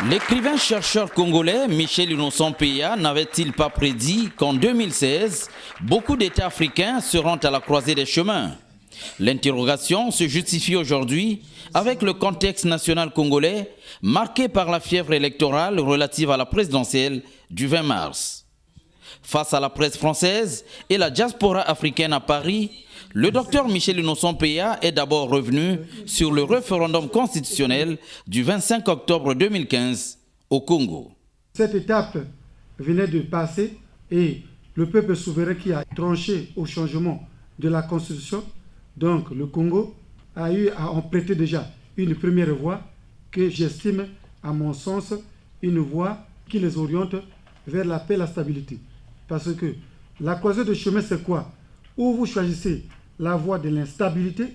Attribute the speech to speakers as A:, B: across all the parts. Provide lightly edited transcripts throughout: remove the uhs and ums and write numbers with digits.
A: L'écrivain-chercheur congolais Michel Innocent Peya n'avait-il pas prédit qu'en 2016, beaucoup d'États africains seront à la croisée des chemins? L'interrogation se justifie aujourd'hui avec le contexte national congolais marqué par la fièvre électorale relative à la présidentielle du 20 mars. Face à la presse française et la diaspora africaine à Paris, le docteur Michel Innocent Peya est d'abord revenu sur le référendum constitutionnel du 25 octobre 2015 au Congo.
B: Cette étape venait de passer et le peuple souverain qui a tranché au changement de la constitution, donc le Congo, a eu à en prêter déjà une première voie que j'estime, à mon sens, une voie qui les oriente vers la paix et la stabilité. Parce que la croisée de chemin, c'est quoi? Ou vous choisissez la voie de l'instabilité,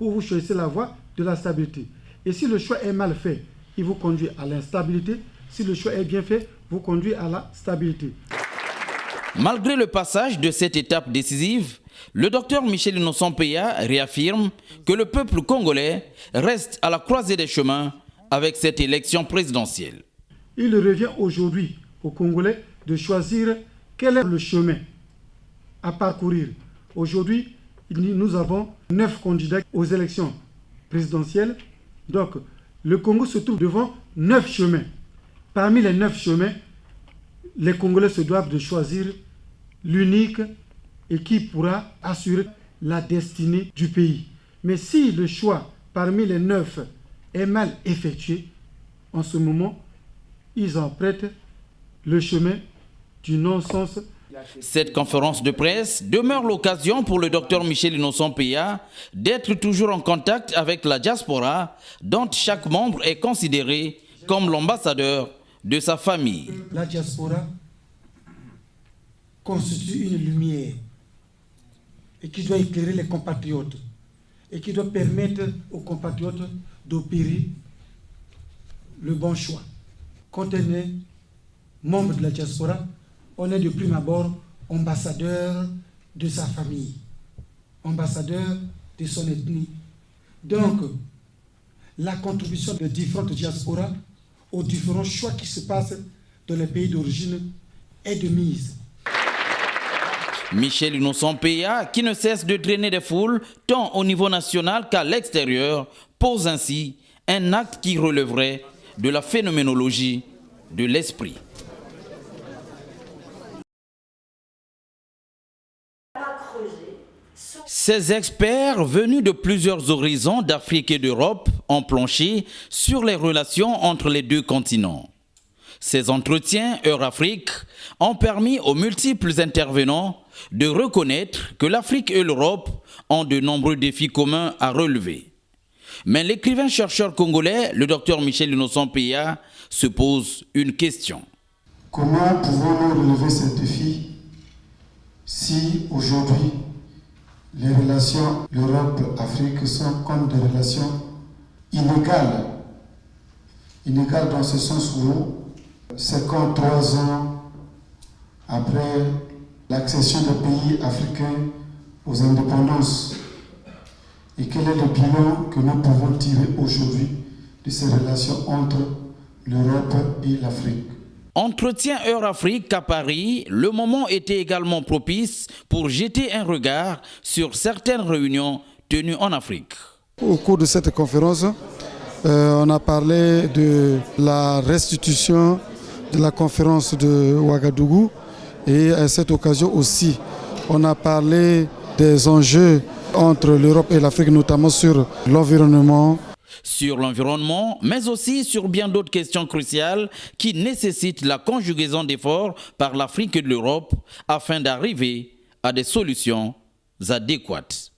B: ou vous choisissez la voie de la stabilité. Et si le choix est mal fait, il vous conduit à l'instabilité. Si le choix est bien fait, vous conduit à la stabilité.
A: Malgré le passage de cette étape décisive, le docteur Michel Innocent Peya réaffirme que le peuple congolais reste à la croisée des chemins avec cette élection présidentielle.
B: Il revient aujourd'hui aux Congolais de choisir quel est le chemin à parcourir. Aujourd'hui, nous avons 9 candidats aux élections présidentielles. Donc, le Congo se trouve devant 9 chemins. Parmi les 9 chemins, les Congolais se doivent de choisir l'unique et qui pourra assurer la destinée du pays. Mais si le choix parmi les 9 est mal effectué, en ce moment, ils empruntent le chemin du non-sens.
A: Cette conférence de presse demeure l'occasion pour le docteur Michel Innocent Peya d'être toujours en contact avec la diaspora dont chaque membre est considéré comme l'ambassadeur de sa famille.
B: La diaspora constitue une lumière et qui doit éclairer les compatriotes et qui doit permettre aux compatriotes d'opérer le bon choix. Quand on est membre de la diaspora, on est de prime abord ambassadeur de sa famille, ambassadeur de son ethnie. Donc, la contribution de différentes diasporas aux différents choix qui se passent dans les pays d'origine est de mise.
A: Michel Innocent Peya, qui ne cesse de drainer des foules, tant au niveau national qu'à l'extérieur, pose ainsi un acte qui relèverait de la phénoménologie de l'esprit. Ces experts venus de plusieurs horizons d'Afrique et d'Europe ont planché sur les relations entre les deux continents. Ces entretiens Heure-Afrique ont permis aux multiples intervenants de reconnaître que l'Afrique et l'Europe ont de nombreux défis communs à relever. Mais l'écrivain-chercheur congolais, le docteur Michel Innocent Peya, se pose une question.
C: Comment pouvons-nous relever ces défis si aujourd'hui les relations Europe-Afrique sont comme des relations inégales? Inégales dans ce sens où 53 ans après l'accession des pays africains aux indépendances. Et quel est le bilan que nous pouvons tirer aujourd'hui de ces relations entre l'Europe et l'Afrique?
A: Entretien Heure-Afrique à Paris, le moment était également propice pour jeter un regard sur certaines réunions tenues en Afrique.
D: Au cours de cette conférence, on a parlé de la restitution de la conférence de Ouagadougou et à cette occasion aussi, on a parlé des enjeux entre l'Europe et l'Afrique, notamment sur l'environnement.
A: Sur l'environnement, mais aussi sur bien d'autres questions cruciales qui nécessitent la conjugaison d'efforts par l'Afrique et l'Europe afin d'arriver à des solutions adéquates.